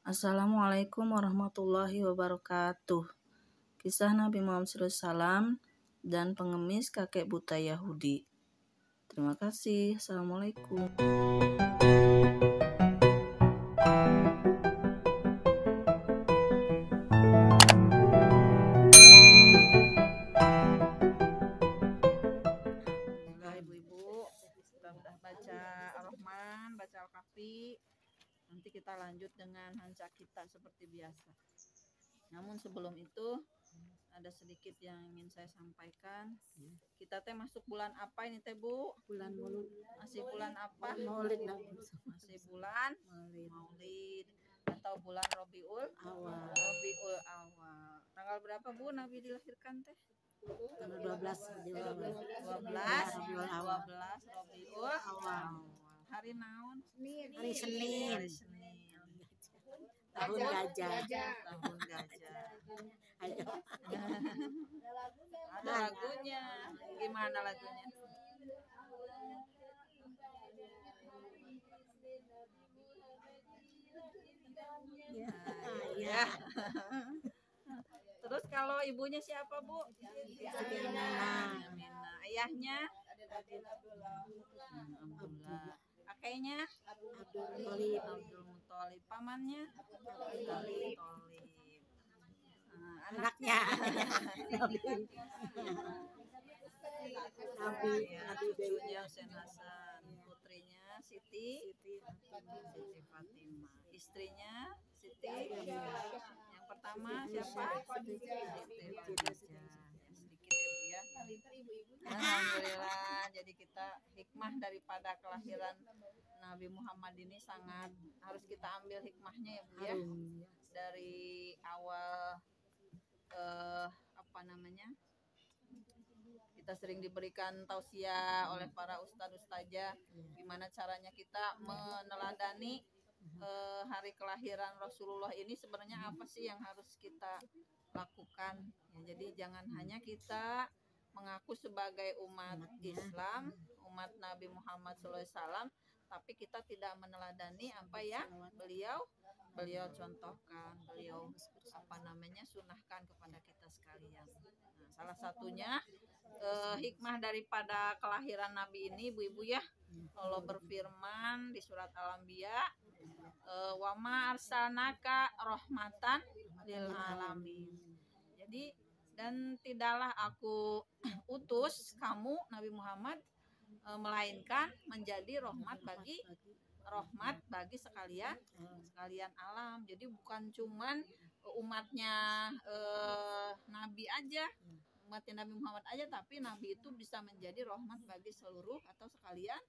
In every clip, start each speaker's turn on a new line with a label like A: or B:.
A: Assalamualaikum warahmatullahi wabarakatuh. Kisah Nabi Muhammad SAW dan pengemis kakek buta Yahudi. Terima kasih. Assalamualaikum. Alhamdulillah ibu-ibu sudah baca Ar-Rahman, baca Al-Kahfi. Nanti kita lanjut dengan hancak kita seperti biasa. Namun sebelum itu ada sedikit yang ingin saya sampaikan. Kita teh masuk bulan apa ini teh Bu?
B: Bulan Maulid.
A: Masih bulan apa?
B: Maulid.
A: Masih bulan Maulid atau bulan Rabiul
B: Awal.
A: Rabiul Awal. Tanggal berapa Bu Nabi dilahirkan teh?
B: Tanggal 12
A: Rabiul Awal. Hari naon?
B: Hari Senin.
A: Hari Senin.
B: Tahun gajah.
A: Tahun gajah.
B: Ayo.
A: Ada lagunya. Gimana lagunya? Ya. Terus kalau ibunya siapa Bu?
B: Aminah.
A: Ayahnya? Abdullah. Kakeknya?
B: Abdul
A: Muthalib. Pamannya? Talib.
B: Anaknya. Nabi
A: Cucunya Husain Hasan. Putrinya Siti Fatimah. Istrinya Siti. Yang pertama siapa? Siti Khadijah. Sedikit ya Bu ya. Alhamdulillah. Jadi kita hikmah daripada kelahiran Nabi Muhammad ini sangat harus kita ambil hikmahnya ya Bu ya. Dari awal kita sering diberikan tausiah oleh para ustadz-ustazah gimana caranya kita meneladani hari kelahiran Rasulullah ini sebenarnya apa sih yang harus kita lakukan ya, jadi jangan hanya kita mengaku sebagai umat Islam, umat Nabi Muhammad SAW, tapi kita tidak meneladani apa yang beliau contohkan, beliau sunahkan kepada kita sekalian. Nah, salah satunya hikmah daripada kelahiran Nabi ini ibu-ibu ya, Allah berfirman di surat Al-Anbiya, wa ma arsalnaka rahmatan lil alamin. Jadi dan tidaklah aku utus kamu Nabi Muhammad melainkan menjadi rahmat bagi sekalian alam. Jadi bukan cuman umatnya Nabi aja, umatnya Nabi Muhammad aja, tapi Nabi itu bisa menjadi rahmat bagi seluruh atau sekalian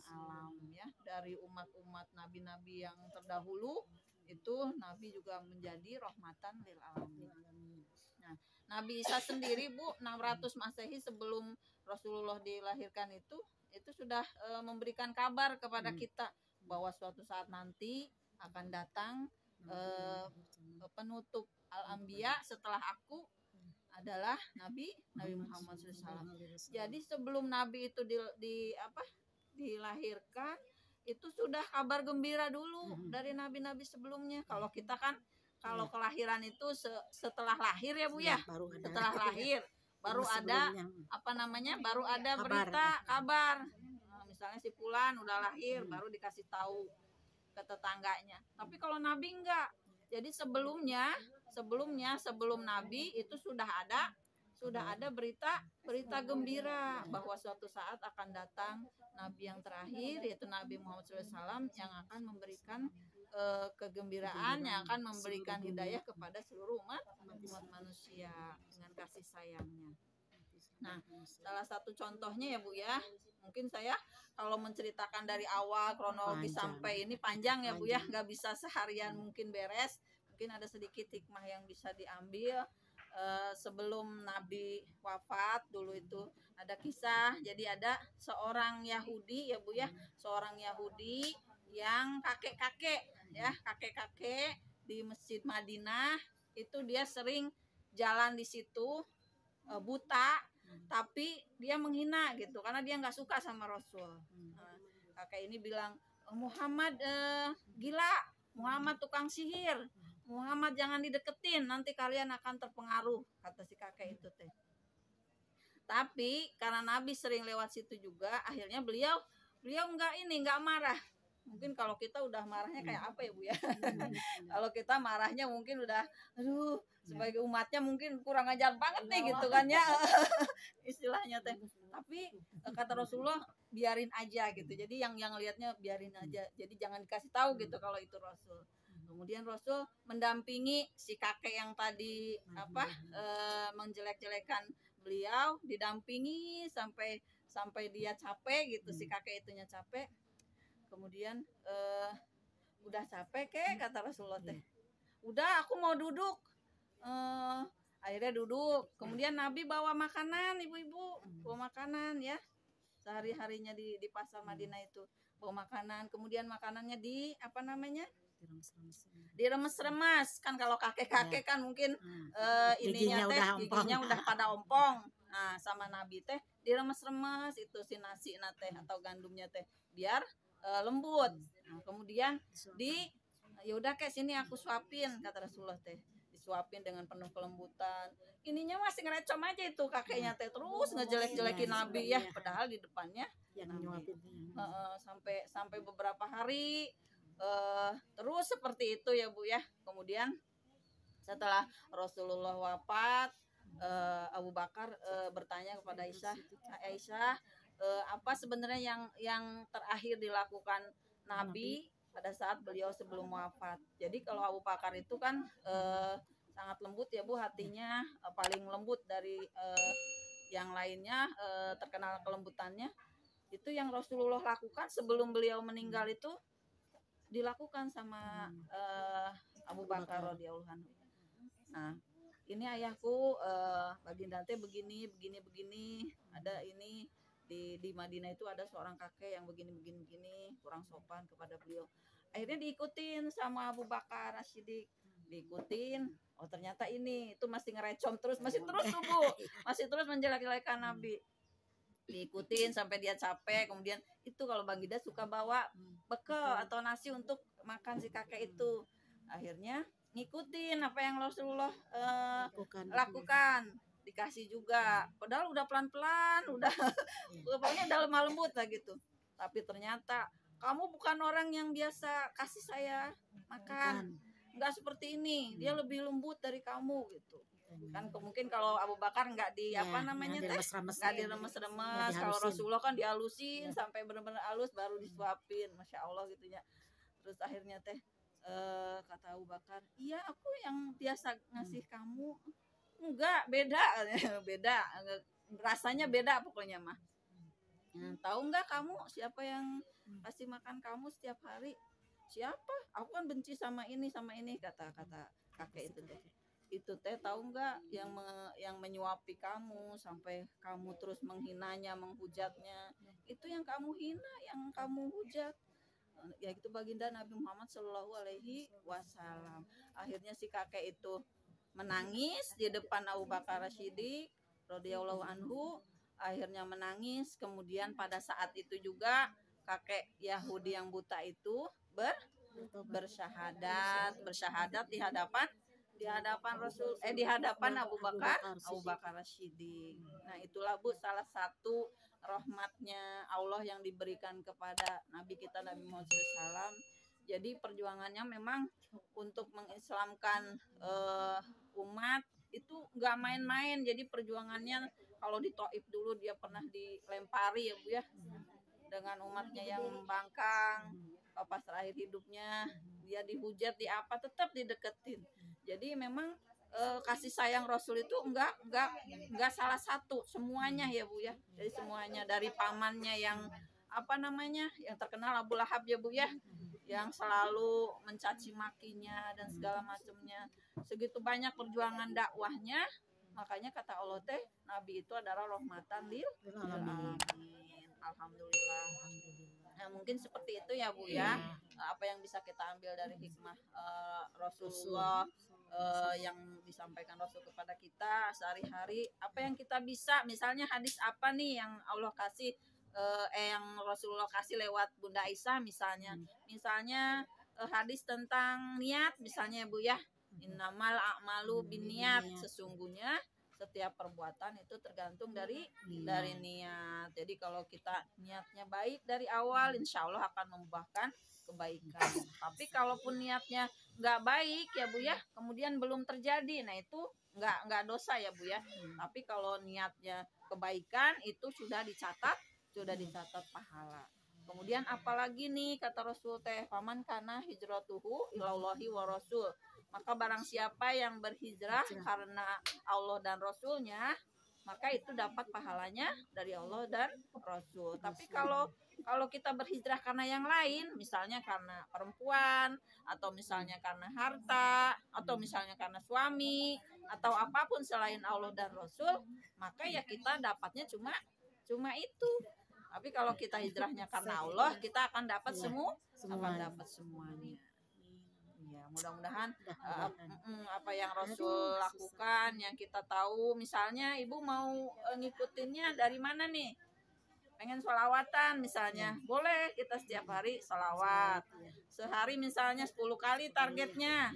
A: alam ya. Dari umat-umat nabi-nabi yang terdahulu itu Nabi juga menjadi rahmatan lil alamin. Nah, Nabi Isa sendiri Bu 600 Masehi sebelum Rasulullah dilahirkan itu sudah memberikan kabar kepada kita bahwa suatu saat nanti akan datang penutup Al-Anbiya setelah aku adalah Nabi Muhammad SAW. Jadi sebelum Nabi itu dilahirkan itu sudah kabar gembira dulu dari nabi-nabi sebelumnya. Kalau kita kan kalau kelahiran itu setelah lahir ya Bu ya, setelah lahir baru ada baru ada berita kabar. Misalnya si Fulan udah lahir baru dikasih tahu ke tetangganya. Tapi kalau Nabi enggak. Jadi sebelum Nabi itu sudah ada berita gembira bahwa suatu saat akan datang Nabi yang terakhir, yaitu Nabi Muhammad SAW, yang akan memberikan kegembiraan, yang akan memberikan hidayah kepada seluruh umat manusia dengan kasih sayangnya. Nah, salah satu contohnya ya Bu ya, mungkin saya kalau menceritakan dari awal kronologi sampai ini panjang ya Bu ya, nggak bisa seharian mungkin beres. Mungkin ada sedikit hikmah yang bisa diambil. Sebelum Nabi wafat dulu itu ada kisah. Jadi ada seorang Yahudi ya Bu ya, seorang Yahudi yang kakek-kakek di Masjid Madinah itu dia sering jalan di situ buta, tapi dia menghina gitu karena dia nggak suka sama Rasul. Kakek ini bilang, Muhammad gila, Muhammad tukang sihir, Muhammad jangan dideketin, nanti kalian akan terpengaruh, kata si kakek itu teh. Tapi karena Nabi sering lewat situ juga, akhirnya beliau nggak marah. Mungkin kalau kita udah marahnya kayak apa ya Bu ya? Kalau kita marahnya mungkin udah, aduh, sebagai umatnya mungkin kurang ajar banget nih gitu kan ya, istilahnya teh. Tapi kata Rasulullah biarin aja gitu. Jadi yang lihatnya biarin aja. Jadi jangan dikasih tahu gitu kalau itu Rasul. Kemudian Rasul mendampingi si kakek yang tadi menjelek-jelekan beliau, didampingi sampai dia capek gitu, si kakek itunya capek. Kemudian udah capek kata Rasulullah teh, udah aku mau duduk. Akhirnya duduk. Kemudian Nabi bawa makanan, ibu-ibu bawa makanan ya, sehari-harinya di pasar Madinah itu bawa makanan. Kemudian makanannya diremes-remes kan, kalau kakek-kakek kan mungkin ininya teh giginya udah pada ompong. Nah sama Nabi teh diremes-remes itu si nasi teh atau gandumnya teh biar lembut. Nah, kemudian yaudah kayak sini aku suapin, kata Rasulullah teh, disuapin dengan penuh kelembutan. Ininya masih ngerecom aja itu kakeknya teh, terus ngejelek-jelekin Nabi ya, padahal di depannya sampai beberapa hari terus seperti itu ya Bu ya. Kemudian setelah Rasulullah wafat, Abu Bakar bertanya kepada Aisyah, apa sebenarnya yang terakhir dilakukan Nabi pada saat beliau sebelum wafat. Jadi kalau Abu Bakar itu kan sangat lembut ya Bu hatinya, paling lembut dari yang lainnya, terkenal kelembutannya. Itu yang Rasulullah lakukan sebelum beliau meninggal itu dilakukan sama Abu Bakar radhiyallahu anhu. Nah, ini ayahku baginda teh begini. Ada ini di Madinah itu ada seorang kakek yang begini, kurang sopan kepada beliau. Akhirnya diikutin sama Abu Bakar As-Siddiq, diikutin. Oh ternyata ini itu masih ngerecom terus, masih terus tuh Bu, masih terus menjelek-jelekan Nabi. Diikutin sampai dia capek. Kemudian itu kalau baginda suka bawa bekal atau nasi untuk makan si kakek itu. Akhirnya ngikutin apa yang Rasulullah lakukan, dikasih juga, padahal udah pelan-pelan, udah pokoknya udah lemah lembut lah gitu. Tapi ternyata kamu bukan orang yang biasa kasih saya makan, nggak seperti ini, dia lebih lembut dari kamu gitu kan. Mungkin kalau Abu Bakar nggak nggak diremes-remes, kalau Rasulullah kan dihalusin sampai benar-benar halus baru disuapin, masya Allah gitu ya. Terus akhirnya teh kata Abu Bakar, iya aku yang biasa ngasih kamu. Enggak, beda rasanya beda pokoknya mah. Tahu nggak kamu siapa yang kasih makan kamu setiap hari? Siapa? Aku kan benci sama ini kata kakek itu teh. Itu teh tahu nggak yang menyuapi kamu sampai kamu terus menghinanya, menghujatnya, itu yang kamu hina, yang kamu hujat. Ya itu baginda Nabi Muhammad Shallallahu Alaihi Wasallam. Akhirnya si kakek itu menangis di depan Abu Bakar As-Siddiq radhiyallahu anhu, akhirnya menangis. Kemudian pada saat itu juga kakek Yahudi yang buta itu bersyahadat di hadapan Rasul, di hadapan Abu Bakar As-Siddiq. Nah itulah Bu salah satu rahmatnya Allah yang diberikan kepada Nabi kita Nabi Muhammad SAW. Jadi perjuangannya memang untuk mengislamkan umat itu nggak main-main. Jadi perjuangannya kalau di Taif dulu dia pernah dilempari ya Bu ya, dengan umatnya yang membangkang. Pas terakhir hidupnya dia dihujat, di apa, tetap dideketin. Jadi memang kasih sayang Rasul itu enggak salah satu, semuanya ya Bu ya. Jadi semuanya, dari pamannya yang yang terkenal Abu Lahab ya Bu ya, yang selalu mencaci makinya dan segala macamnya. Segitu banyak perjuangan dakwahnya, makanya kata Allah teh Nabi itu adalah rahmatan lil alamin. Alhamdulillah. Nah mungkin seperti itu ya Bu ya, apa yang bisa kita ambil dari hikmah Rasulullah, yang disampaikan Rasul kepada kita sehari-hari. Apa yang kita bisa, misalnya hadis apa nih yang Allah kasih, yang Rasulullah kasih lewat Bunda Aisyah misalnya hadis tentang niat misalnya ya Bu ya. Innamal a'malu binniat, sesungguhnya setiap perbuatan itu tergantung dari niat. Jadi kalau kita niatnya baik dari awal, insya Allah akan membuahkan kebaikan. Tapi kalaupun niatnya nggak baik ya Bu ya, kemudian belum terjadi, nah itu nggak dosa ya Bu ya. Tapi kalau niatnya kebaikan itu sudah dicatat pahala. Kemudian apalagi nih kata Rasul teh, faman kana hijratuhu ilallahi wa rasul. Maka barang siapa yang berhijrah karena Allah dan Rasulnya, maka itu dapat pahalanya dari Allah dan Rasul. Tapi kalau kita berhijrah karena yang lain, misalnya karena perempuan, atau misalnya karena harta, atau misalnya karena suami, atau apapun selain Allah dan Rasul, maka ya kita dapatnya cuma itu. Tapi kalau kita hijrahnya karena Allah, kita akan dapat semuanya. Ya, mudah-mudahan apa yang Rasul lakukan, yang kita tahu, misalnya ibu mau ngikutinnya dari mana nih? Pengen sholawatan misalnya, boleh kita setiap hari sholawat. Sehari misalnya 10 kali targetnya.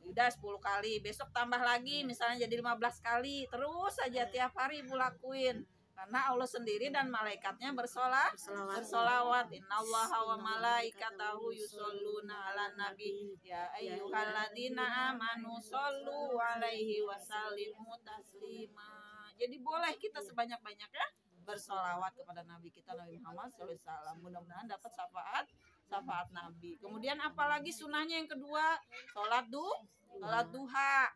A: Udah 10 kali, besok tambah lagi misalnya jadi 15 kali. Terus saja tiap hari ibu lakuin. Karena Allah sendiri dan malaikatnya bersolawat. Innallaha wa malaikatahu yusholluna ala nabi ya ayyuhalladzina amanu shollu alaihi wasallimu taslima. Jadi boleh kita sebanyak-banyaknya bersolawat kepada Nabi kita Nabi Muhammad SAW. Mudah-mudahan dapat syafaat Nabi. Kemudian apalagi sunnahnya yang kedua, sholat duha.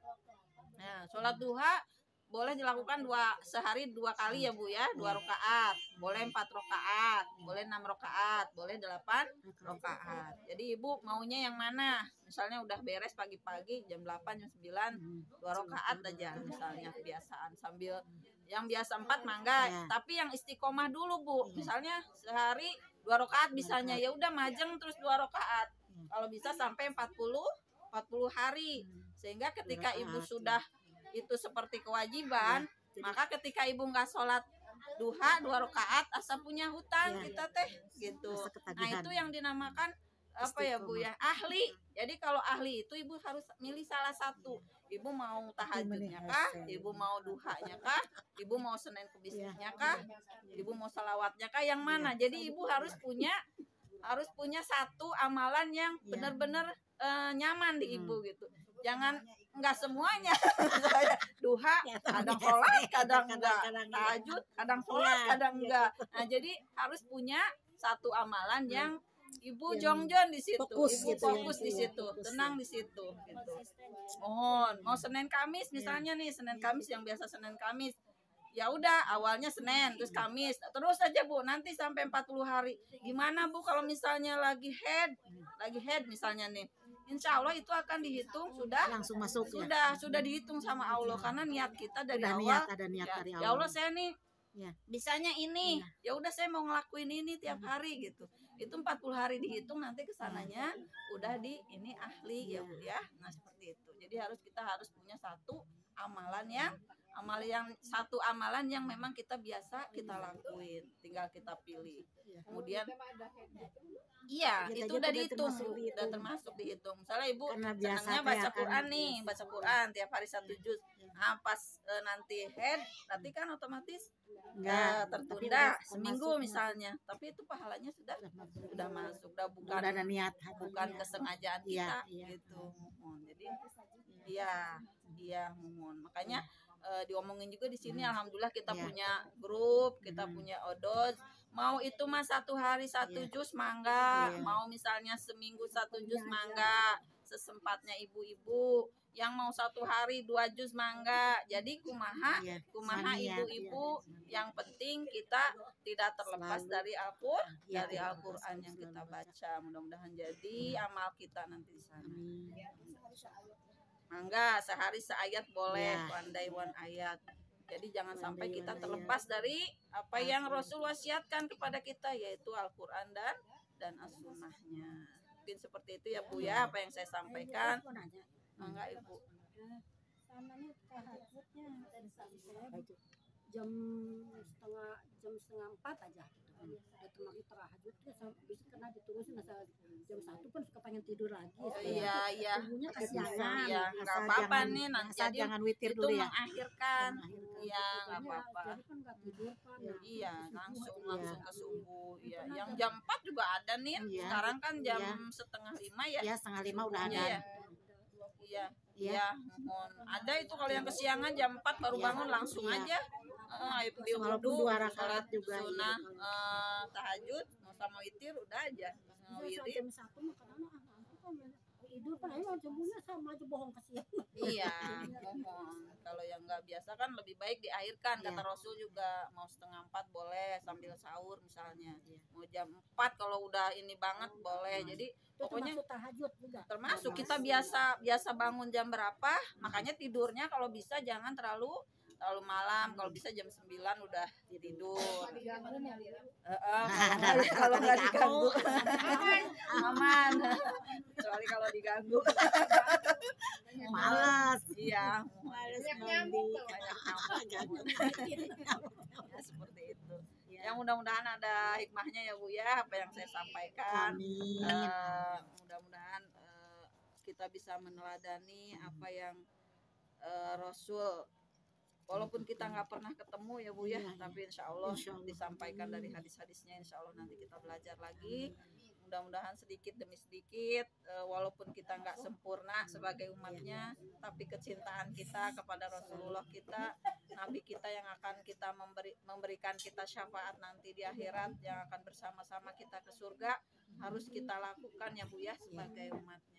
A: Nah, sholat duha boleh dilakukan sehari 2 kali ya Bu ya, 2 rakaat, boleh 4 rakaat, boleh 6 rakaat, boleh 8 rakaat. Jadi ibu maunya yang mana? Misalnya udah beres pagi-pagi jam 8 jam 9, 2 rakaat aja misalnya kebiasaan, sambil yang biasa 4 mangga, tapi yang istiqomah dulu Bu. Misalnya sehari 2 rakaat misalnya, ya udah majeng terus 2 rakaat. Kalau bisa sampai 40 hari. Sehingga ketika ibu sudah itu seperti kewajiban, maka ketika ibu nggak sholat duha 2 rakaat asa punya hutang kita teh gitu. Nah itu yang dinamakan apa ya Bu ya, ahli. Jadi kalau ahli itu ibu harus milih salah satu. Ibu mau tahajudnya kah, ibu mau duhanya kah, ibu mau Senin Kemisnya kah, ibu mau salawatnya kah, yang mana. Jadi ibu harus punya satu amalan yang benar-benar nyaman di ibu gitu. Jangan enggak semuanya. Duha kadang sholat, kadang enggak, tahajud kadang sholat, kadang enggak. Nah jadi harus punya satu amalan yang ibu jongjon di situ, ibu fokus di situ, tenang di situ gitu. Mau Senin Kamis misalnya nih, Senin Kamis yang biasa Senin Kamis, ya udah awalnya Senin terus Kamis terus aja Bu, nanti sampai 40 hari. Gimana Bu kalau misalnya lagi head misalnya nih, insya Allah itu akan dihitung sudah
B: langsung masuk
A: sudah dihitung sama Allah, karena niat kita dari awal.
B: Ada niat dari awal.
A: Ya Allah saya nih bisanya ini, ya udah saya mau ngelakuin ini tiap hari gitu. Itu 40 hari dihitung, nanti kesananya udah di ini ahli ya Bu ya. Nah seperti itu. Jadi kita harus punya satu amalan yang memang kita biasa kita lakuin, tinggal kita pilih. Kemudian itu udah dihitung, udah termasuk dihitung. Misalnya ibu senangnya baca Quran nih, baca Quran tiap hari 1 juz. Nah, pas nanti nanti kan otomatis tertunda seminggu misalnya. Tapi itu pahalanya sudah masuk, bukan
B: ada niat,
A: bukan kesengajaan kita gitu. Jadi mumun. Makanya diomongin juga di sini. Alhamdulillah kita punya grup, kita punya odos. Mau itu mah 1 hari 1 juz mangga, mau misalnya seminggu 1 juz mangga, sesempatnya ibu-ibu. Yang mau 1 hari 2 juz mangga. Jadi kumaha ibu-ibu, yang penting kita tidak terlepas dari Al-Qur'an yang kita baca. Mudah-mudahan jadi amal kita nanti di sana. Mangga sehari seayat boleh, pandai one ayat. Jadi jangan sampai kita terlepas dari apa yang Rasul wasiatkan kepada kita, yaitu Al-Qur'an dan as-sunnahnya. Mungkin seperti itu ya Bu ya, apa yang saya sampaikan. Mangga Ibu.
C: Samanya tahajudnya jam setengah 4 aja.
D: Datang lagi terhajud ya bisa kena diturusin asal jam 1 pun suka pengen tidur lagi.
A: Iya, iya.
D: Tubuhnya
B: Tapi bisa,
D: kasihan.
A: Iya,
B: asal
A: nggak apa-apa
B: jangan-
A: nih, nanti
B: asal
A: jadi
B: jangan witir
A: itu
B: dulu ya.
A: mengakhirkan. Iya, nggak
D: Jadi
A: apa-apa.
D: jadi kan nggak tidur kan. Nah,
A: Iya,
D: subuh
A: langsung
D: aja.
A: ke subuh. Iya,
D: Karena
A: yang
D: jam-
A: jam 4 juga ada nih.
B: Iya.
A: Sekarang kan jam
B: Iya.
A: setengah 5 ya.
B: Ya 4:30 udah ada.
A: Iya. Iya.
B: Iya.
A: Iya, mohon. Ada itu kalau yang kesiangan jam 4 baru
B: Iya.
A: bangun langsung
B: Iya.
A: aja. Ayo
B: Walaupun
A: wudu,
B: 2 rakaat
A: sholat
B: juga, iya.
A: sunnah, tahajud, sama witir udah aja. Sama
D: Bisa
A: wirid.
D: jam 1 makan anak ngantuk kan tidur kan ayo semuanya sama aja bohong kesian.
A: Iya, mohon. Kalau yang nggak biasa kan lebih baik diakhirkan. Kata
B: Iya.
A: Rasul juga mau 3:30 boleh sambil sahur misalnya.
B: Iya.
A: Mau jam 4 kalau udah ini banget boleh. Jadi
D: Itu
A: pokoknya
D: termasuk tahajud juga.
A: termasuk kita biasa bangun jam berapa, makanya tidurnya kalau bisa jangan terlalu malam. Kalau bisa jam 9 udah tidur. Kalau nggak diganggu aman. Kecuali kalau diganggu.
B: Malas.
A: Iya,
B: Malas
A: banyak
B: nyamuk.
A: nyamuk. Ya, seperti itu. Yang mudah-mudahan ada hikmahnya ya Bu ya, apa yang saya sampaikan.
B: Amin.
A: Mudah-mudahan kita bisa meneladani apa yang Rasul, walaupun kita nggak pernah ketemu ya Bu ya,
B: Iya, iya.
A: tapi insya Allah
B: Insya Allah.
A: disampaikan dari hadis-hadisnya, insya Allah nanti kita belajar lagi. Mudah-mudahan sedikit demi sedikit, walaupun kita nggak sempurna sebagai umatnya, tapi kecintaan kita kepada Rasulullah kita, Nabi kita yang akan kita memberikan kita syafaat nanti di akhirat, yang akan bersama-sama kita ke surga, harus kita lakukan ya Bu ya sebagai umatnya.